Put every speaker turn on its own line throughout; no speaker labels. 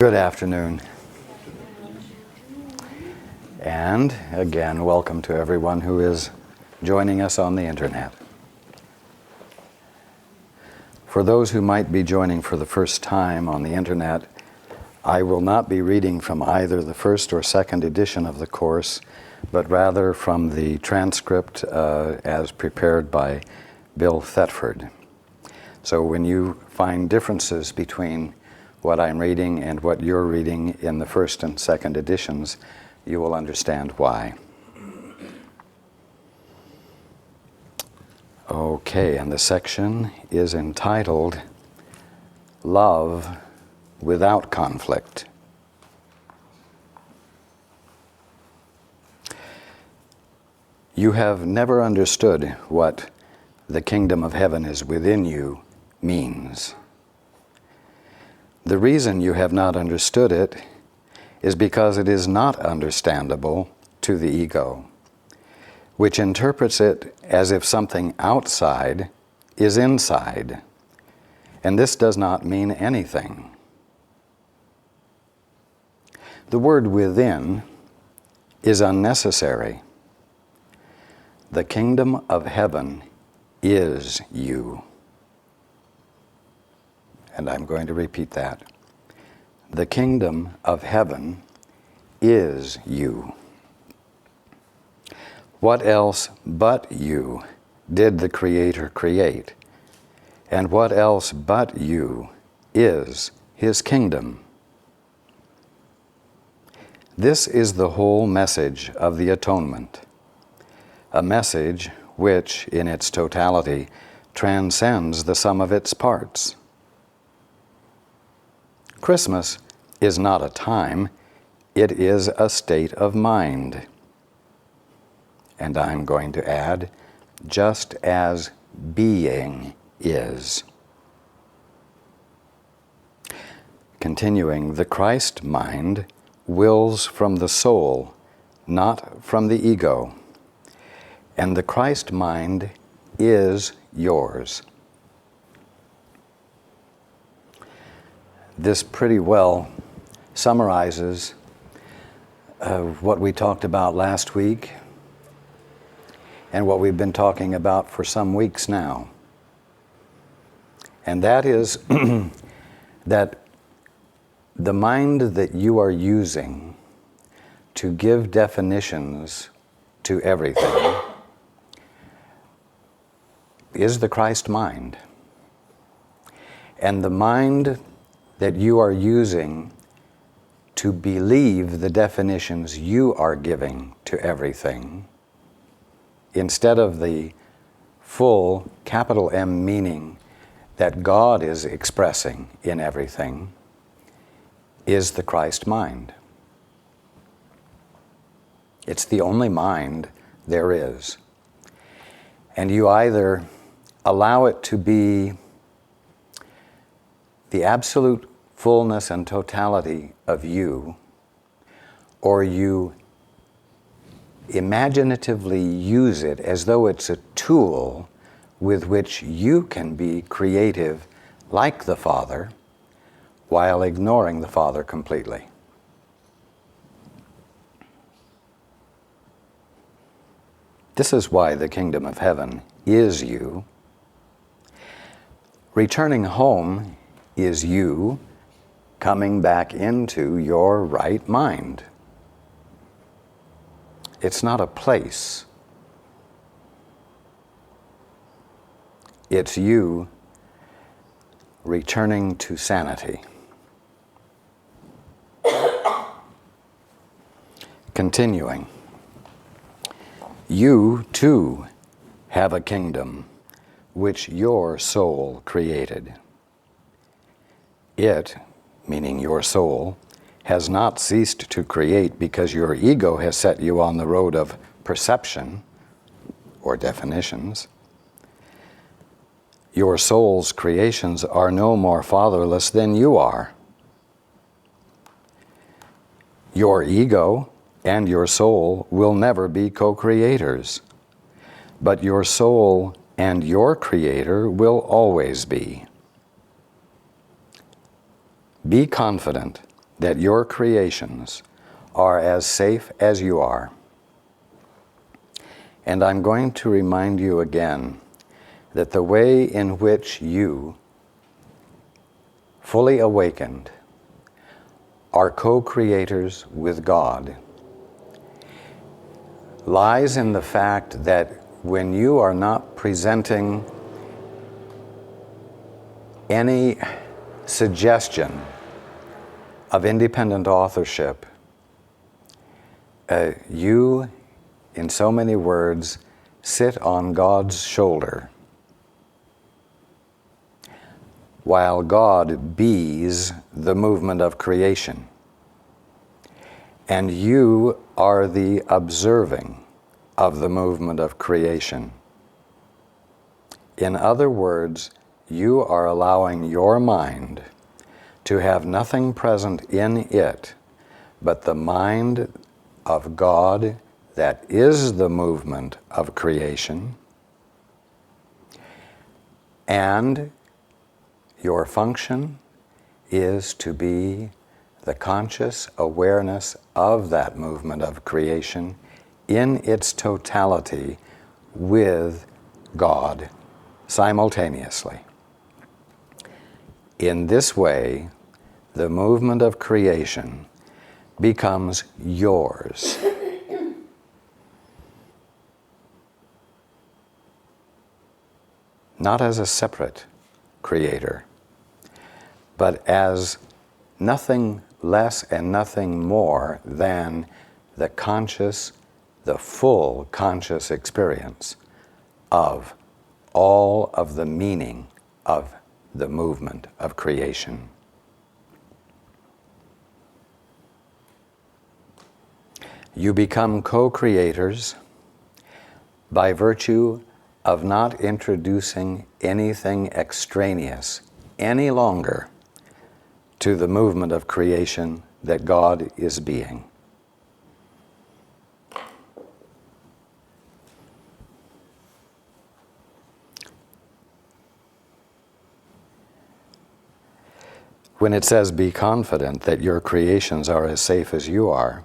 Good afternoon. And again, welcome to everyone who is joining us on the internet. For those who might be joining for the first time on the internet, I will not be reading from either the first or second edition of the course, but rather from the transcript as prepared by Bill Thetford. So when you find differences between what I'm reading and what you're reading in the first and second editions, you will understand why. Okay, and the section is entitled Love Without Conflict. You have never understood what the kingdom of heaven is within you means. The reason you have not understood it is because it is not understandable to the ego, which interprets it as if something outside is inside, and this does not mean anything. The word within is unnecessary. The kingdom of heaven is you. And I'm going to repeat that. The kingdom of heaven is you. What else but you did the Creator create? And what else but you is His kingdom? This is the whole message of the atonement, a message which, in its totality, transcends the sum of its parts. Christmas is not a time, it is a state of mind. And I'm going to add, just as being is. Continuing, the Christ mind wills from the soul, not from the ego. And the Christ mind is yours. This pretty well summarizes what we talked about last week and what we've been talking about for some weeks now. And that is that the mind that you are using to give definitions to everything is the Christ mind. And the mind that you are using to believe the definitions you are giving to everything, instead of the full capital M meaning that God is expressing in everything, is the Christ mind. It's the only mind there is. And you either allow it to be the absolute fullness and totality of you, or you imaginatively use it as though it's a tool with which you can be creative like the Father, while ignoring the Father completely. This is why the kingdom of heaven is you. Returning home is you coming back into your right mind. It's not a place. It's you returning to sanity. Continuing. You too have a kingdom which your soul created. It, meaning your soul, has not ceased to create because your ego has set you on the road of perception or definitions. Your soul's creations are no more fatherless than you are. Your ego and your soul will never be co-creators, but your soul and your Creator will always be. Be confident that your creations are as safe as you are. And I'm going to remind you again that the way in which you, fully awakened, are co-creators with God lies in the fact that when you are not presenting any suggestion of independent authorship, you, in so many words, sit on God's shoulder, while God bees the movement of creation. And you are the observing of the movement of creation. In other words, you are allowing your mind to have nothing present in it but the mind of God that is the movement of creation, and your function is to be the conscious awareness of that movement of creation in its totality with God simultaneously. In this way, the movement of creation becomes yours. Not as a separate creator, but as nothing less and nothing more than the conscious, the full conscious experience of all of the meaning of the movement of creation. You become co-creators by virtue of not introducing anything extraneous any longer to the movement of creation that God is being. When it says be confident that your creations are as safe as you are,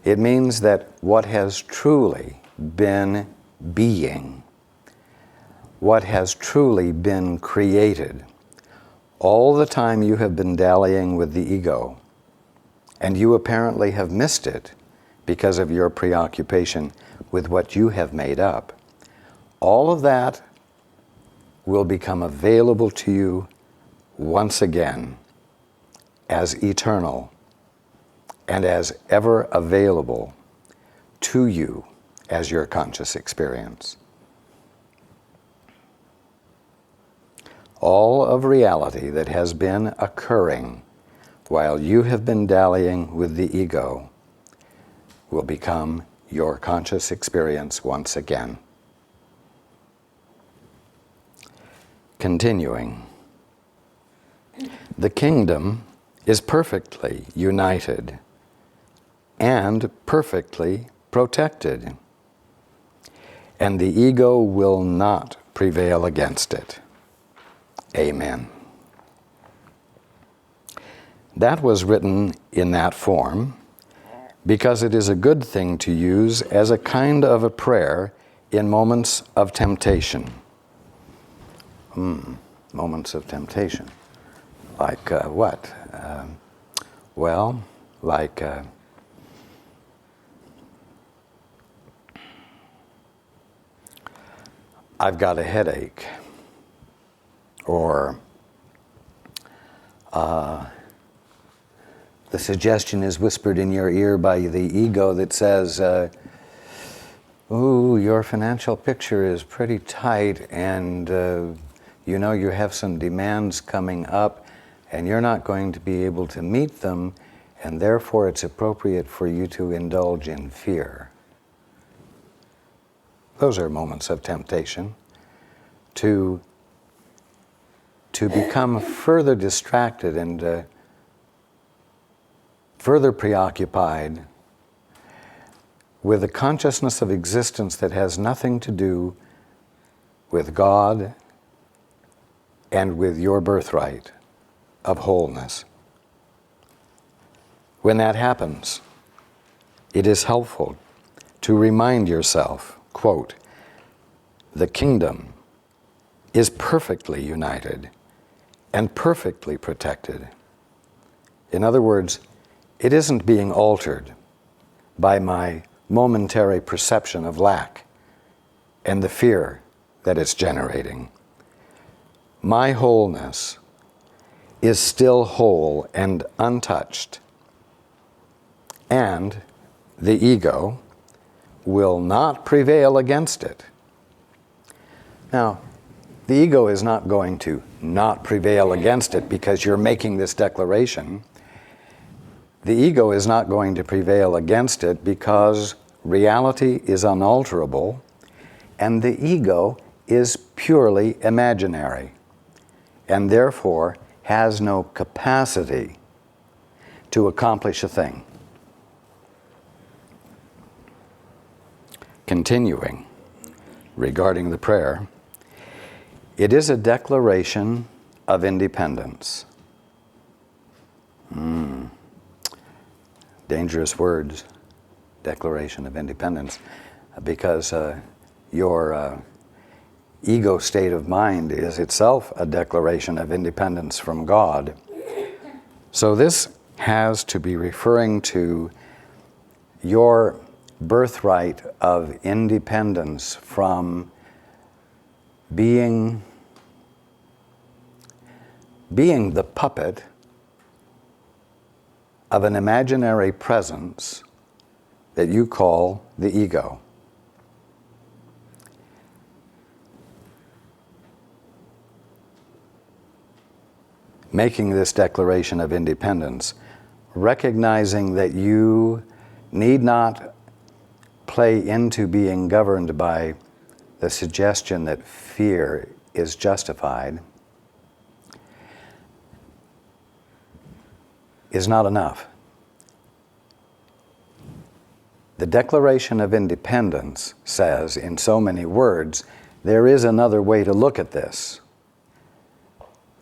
it means that what has truly been being, what has truly been created, all the time you have been dallying with the ego, and you apparently have missed it because of your preoccupation with what you have made up, all of that will become available to you once again as eternal and as ever available to you as your conscious experience. All of reality that has been occurring while you have been dallying with the ego will become your conscious experience once again. Continuing. The kingdom is perfectly united and perfectly protected, and the ego will not prevail against it. Amen. That was written in that form because it is a good thing to use as a kind of a prayer in moments of temptation. Moments of temptation. Like what? Like I've got a headache, or the suggestion is whispered in your ear by the ego that says, ooh, your financial picture is pretty tight, and you know you have some demands coming up, and you're not going to be able to meet them, and therefore it's appropriate for you to indulge in fear. Those are moments of temptation to become further distracted and further preoccupied with a consciousness of existence that has nothing to do with God and with your birthright of wholeness. When that happens, it is helpful to remind yourself, quote, "The kingdom is perfectly united and perfectly protected." In other words, it isn't being altered by my momentary perception of lack and the fear that it's generating. My wholeness is still whole and untouched, and the ego will not prevail against it. Now, the ego is not going to not prevail against it because you're making this declaration. The ego is not going to prevail against it because reality is unalterable and the ego is purely imaginary and therefore has no capacity to accomplish a thing. Continuing, regarding the prayer, it is a declaration of independence. Dangerous words, declaration of independence, because your ego state of mind is itself a declaration of independence from God. So this has to be referring to your birthright of independence from being the puppet of an imaginary presence that you call the ego. Making this declaration of independence, recognizing that you need not play into being governed by the suggestion that fear is justified, is not enough. The Declaration of Independence says, in so many words, there is another way to look at this.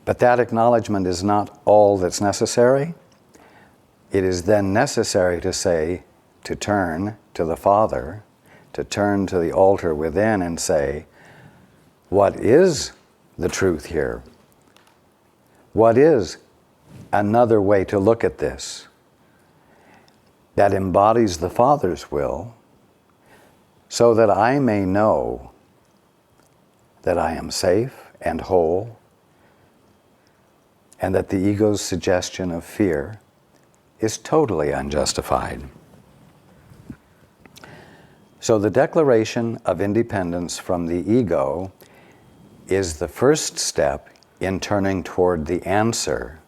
But that acknowledgement is not all that's necessary. It is then necessary to say, to turn to the Father, to turn to the altar within and say, what is the truth here? What is another way to look at this that embodies the Father's will so that I may know that I am safe and whole and that the ego's suggestion of fear is totally unjustified. So the declaration of independence from the ego is the first step in turning toward the answer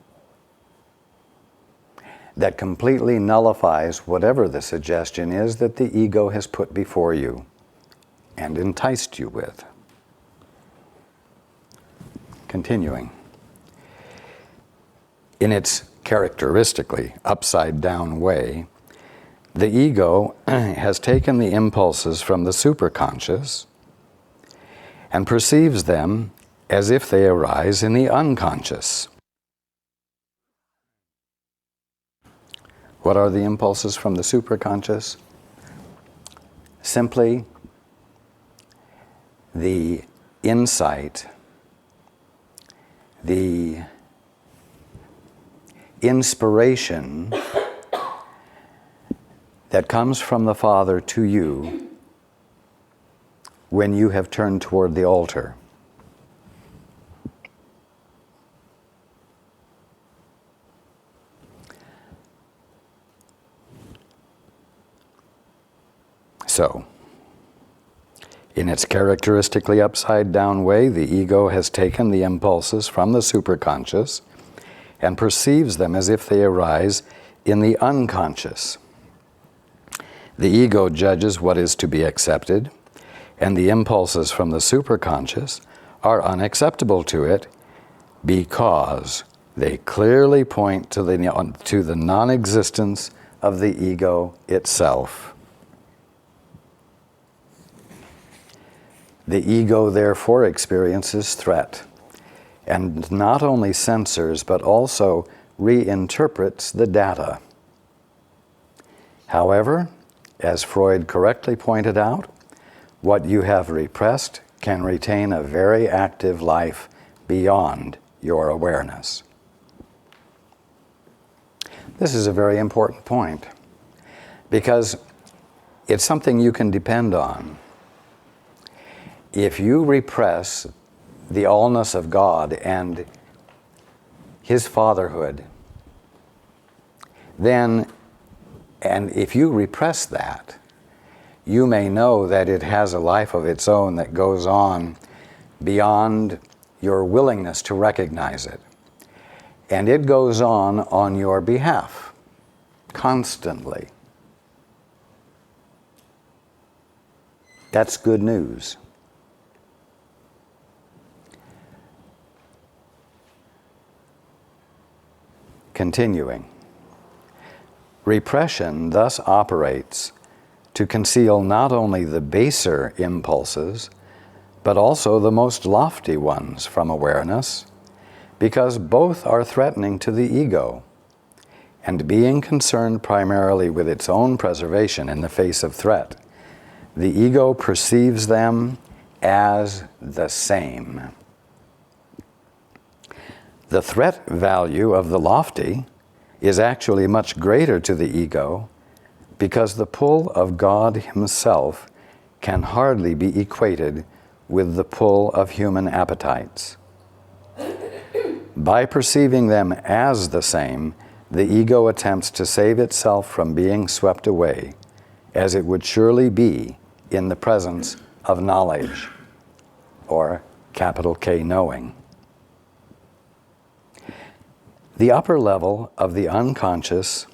that completely nullifies whatever the suggestion is that the ego has put before you and enticed you with. Continuing. In its characteristically upside-down way, the ego has taken the impulses from the superconscious and perceives them as if they arise in the unconscious. What are the impulses from the superconscious? Simply the insight, the inspiration that comes from the Father to you when you have turned toward the altar. So, in its characteristically upside-down way, the ego has taken the impulses from the superconscious and perceives them as if they arise in the unconscious. The ego judges what is to be accepted, and the impulses from the superconscious are unacceptable to it because they clearly point to the non-existence of the ego itself. The ego therefore experiences threat, and not only censors but also reinterprets the data. However, as Freud correctly pointed out, what you have repressed can retain a very active life beyond your awareness. This is a very important point because it's something you can depend on. If you repress the allness of God and His fatherhood, then, and if you repress that, you may know that it has a life of its own that goes on beyond your willingness to recognize it. And it goes on your behalf, constantly. That's good news. Continuing. Repression thus operates to conceal not only the baser impulses, but also the most lofty ones from awareness, because both are threatening to the ego, and being concerned primarily with its own preservation in the face of threat, the ego perceives them as the same. The threat value of the lofty is actually much greater to the ego because the pull of God Himself can hardly be equated with the pull of human appetites. By perceiving them as the same, the ego attempts to save itself from being swept away, as it would surely be in the presence of knowledge, or capital K knowing. The upper level of the unconscious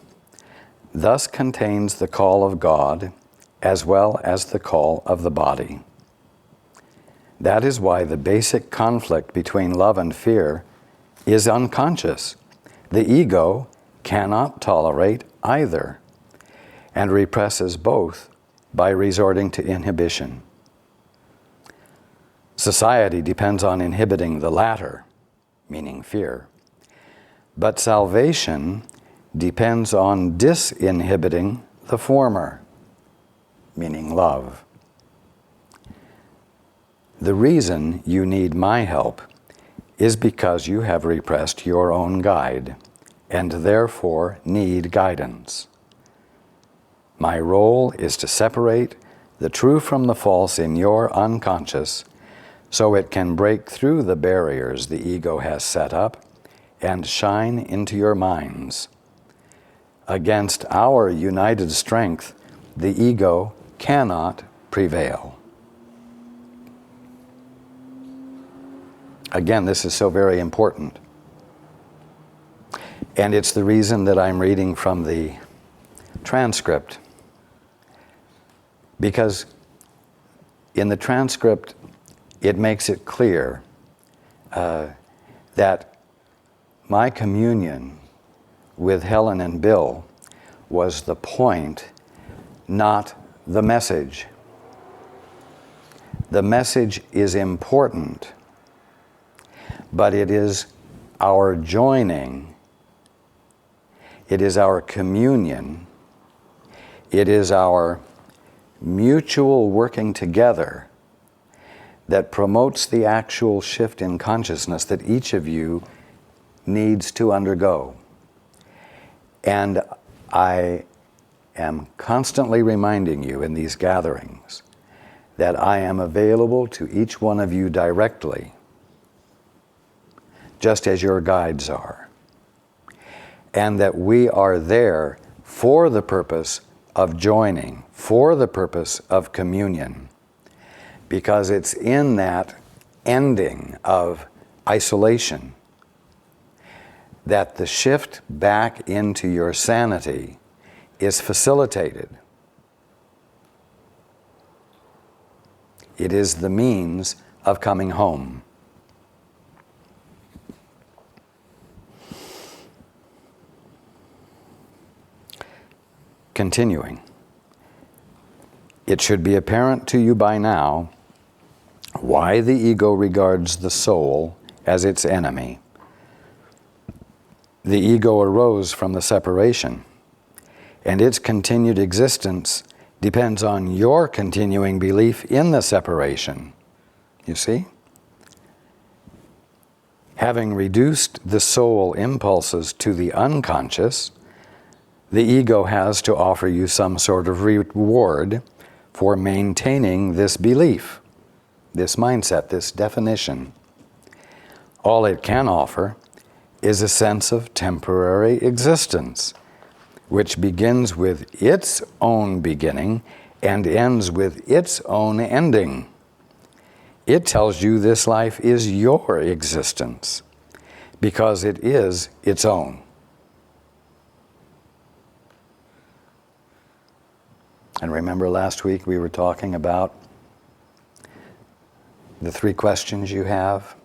thus contains the call of God as well as the call of the body. That is why the basic conflict between love and fear is unconscious. The ego cannot tolerate either and represses both by resorting to inhibition. Society depends on inhibiting the latter, meaning fear. But salvation depends on disinhibiting the former, meaning love. The reason you need my help is because you have repressed your own guide and therefore need guidance. My role is to separate the true from the false in your unconscious so it can break through the barriers the ego has set up and shine into your minds. Against our united strength, the ego cannot prevail. Again, this is so very important. And it's the reason that I'm reading from the transcript. Because in the transcript, it makes it clear that my communion with Helen and Bill was the point, not the message. The message is important, but it is our joining, it is our communion, it is our mutual working together that promotes the actual shift in consciousness that each of you needs to undergo. And I am constantly reminding you in these gatherings that I am available to each one of you directly, just as your guides are, and that we are there for the purpose of joining, for the purpose of communion, because it's in that ending of isolation that the shift back into your sanity is facilitated. It is the means of coming home. Continuing. It should be apparent to you by now why the ego regards the soul as its enemy. The ego arose from the separation, and its continued existence depends on your continuing belief in the separation. You see? Having reduced the soul impulses to the unconscious, the ego has to offer you some sort of reward for maintaining this belief, this mindset, this definition. All it can offer is a sense of temporary existence, which begins with its own beginning and ends with its own ending. It tells you this life is your existence because it is its own. And remember last week we were talking about the three questions you have.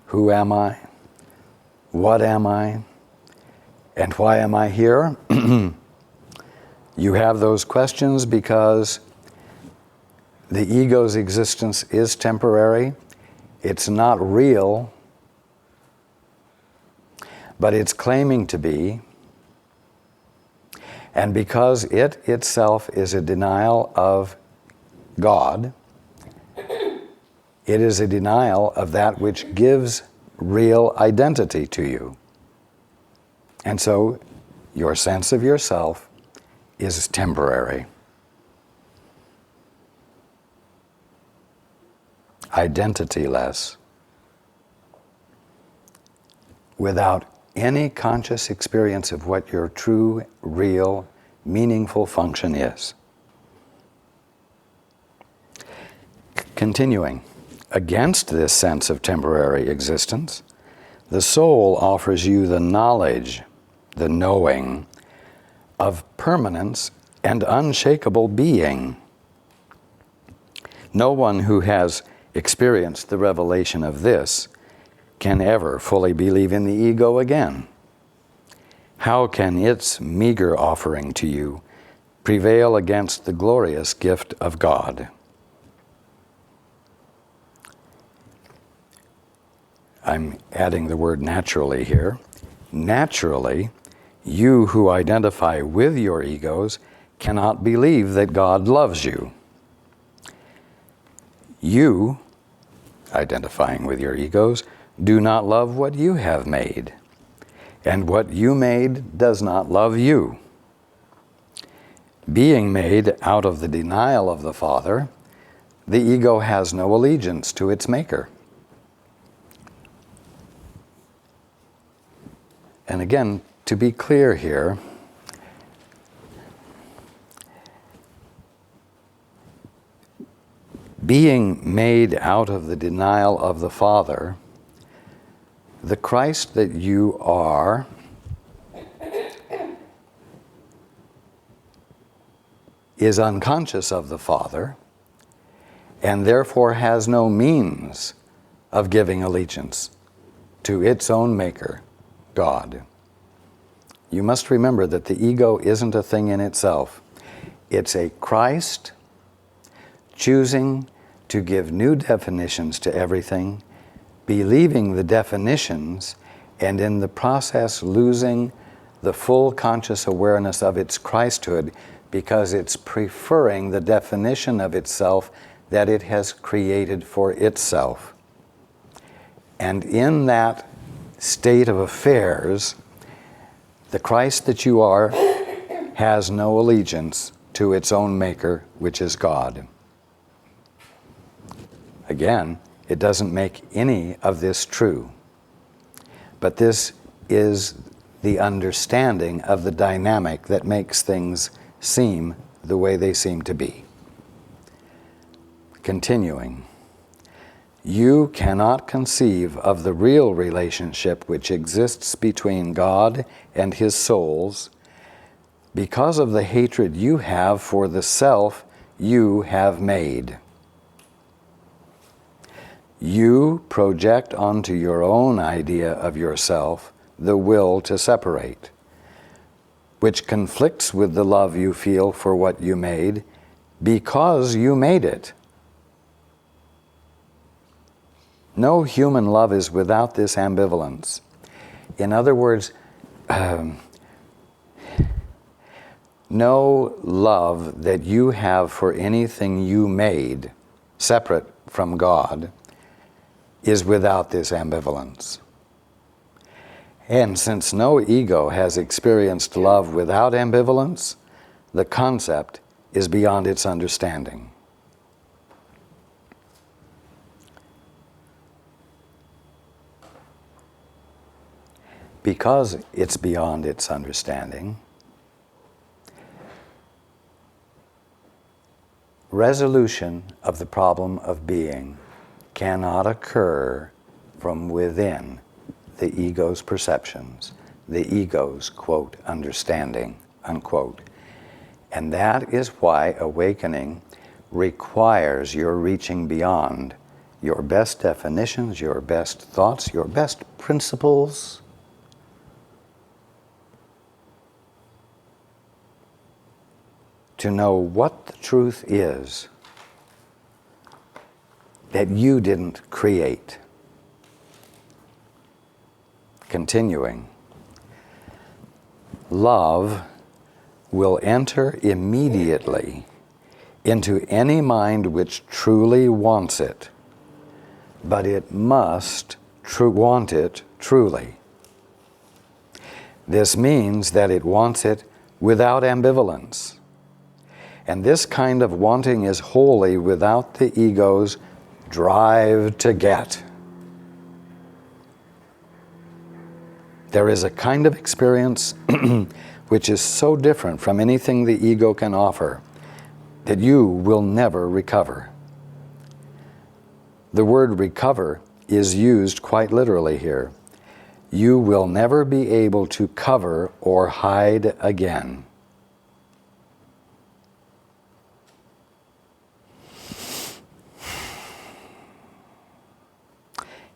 Who am I? What am I? And why am I here? You have those questions because the ego's existence is temporary. It's not real, but it's claiming to be. And because it itself is a denial of God, it is a denial of that which gives real identity to you. And so your sense of yourself is temporary. Identityless, without any conscious experience of what your true, real, meaningful function is. Continuing, against this sense of temporary existence, the soul offers you the knowledge, the knowing, of permanence and unshakable being. No one who has experienced the revelation of this can ever fully believe in the ego again. How can its meager offering to you prevail against the glorious gift of God? I'm adding the word naturally here. Naturally, you who identify with your egos cannot believe that God loves you. You, identifying with your egos, do not love what you have made, and what you made does not love you. Being made out of the denial of the Father, the ego has no allegiance to its maker. And again, to be clear here, being made out of the denial of the Father, the Christ that you are is unconscious of the Father and therefore has no means of giving allegiance to its own maker, God. You must remember that the ego isn't a thing in itself. It's a Christ choosing to give new definitions to everything, believing the definitions, and in the process losing the full conscious awareness of its Christhood because it's preferring the definition of itself that it has created for itself. And in that state of affairs, the Christ that you are has no allegiance to its own maker, which is God. Again, it doesn't make any of this true. But this is the understanding of the dynamic that makes things seem the way they seem to be. Continuing, you cannot conceive of the real relationship which exists between God and His souls because of the hatred you have for the self you have made. You project onto your own idea of yourself the will to separate, which conflicts with the love you feel for what you made because you made it. No human love is without this ambivalence. In other words, No love that you have for anything you made, separate from God, is without this ambivalence. And since no ego has experienced love without ambivalence, the concept is beyond its understanding. Because it's beyond its understanding, resolution of the problem of being cannot occur from within the ego's perceptions, the ego's, quote, understanding, unquote. And that is why awakening requires your reaching beyond your best definitions, your best thoughts, your best principles, to know what the truth is that you didn't create. Continuing, love will enter immediately into any mind which truly wants it, but it must want it truly. This means that it wants it without ambivalence. And this kind of wanting is wholly without the ego's drive to get. There is a kind of experience which is so different from anything the ego can offer that you will never recover. The word recover is used quite literally here. You will never be able to cover or hide again.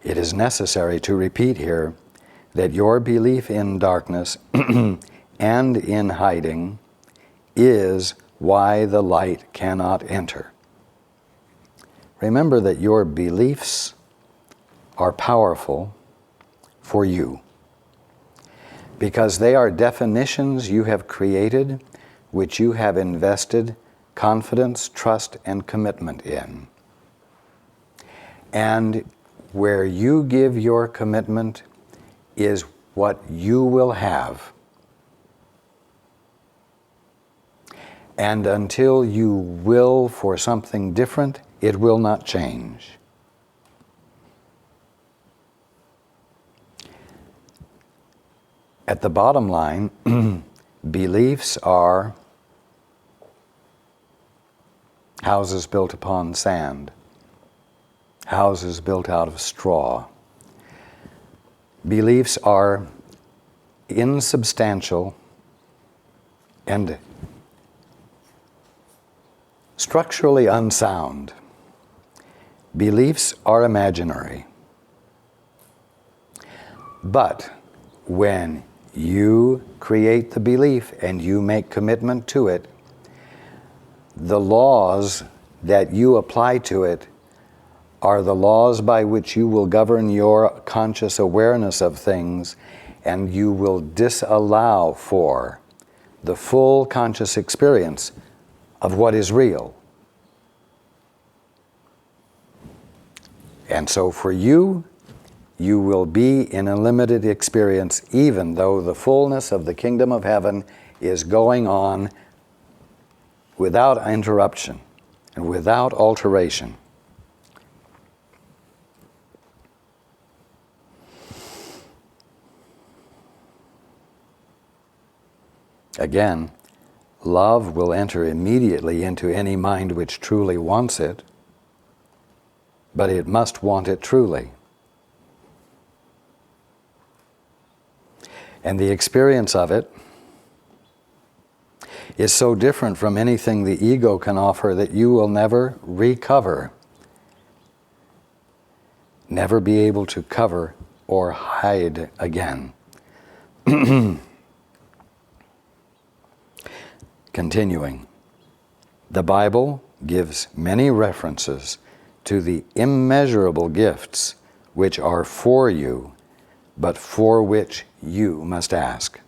It is necessary to repeat here that your belief in darkness and in hiding is why the light cannot enter. Remember that your beliefs are powerful for you because they are definitions you have created, which you have invested confidence, trust, and commitment in. And where you give your commitment is what you will have. And until you will for something different, it will not change. At the bottom line, beliefs are houses built upon sand, houses built out of straw. Beliefs are insubstantial and structurally unsound. Beliefs are imaginary. But when you create the belief and you make commitment to it, the laws that you apply to it are the laws by which you will govern your conscious awareness of things, and you will disallow for the full conscious experience of what is real. And so for you, you will be in a limited experience even though the fullness of the kingdom of heaven is going on without interruption and without alteration. Again, love will enter immediately into any mind which truly wants it, but it must want it truly. And the experience of it is so different from anything the ego can offer that you will never recover, never be able to cover or hide again. Continuing, the Bible gives many references to the immeasurable gifts which are for you, but for which you must ask.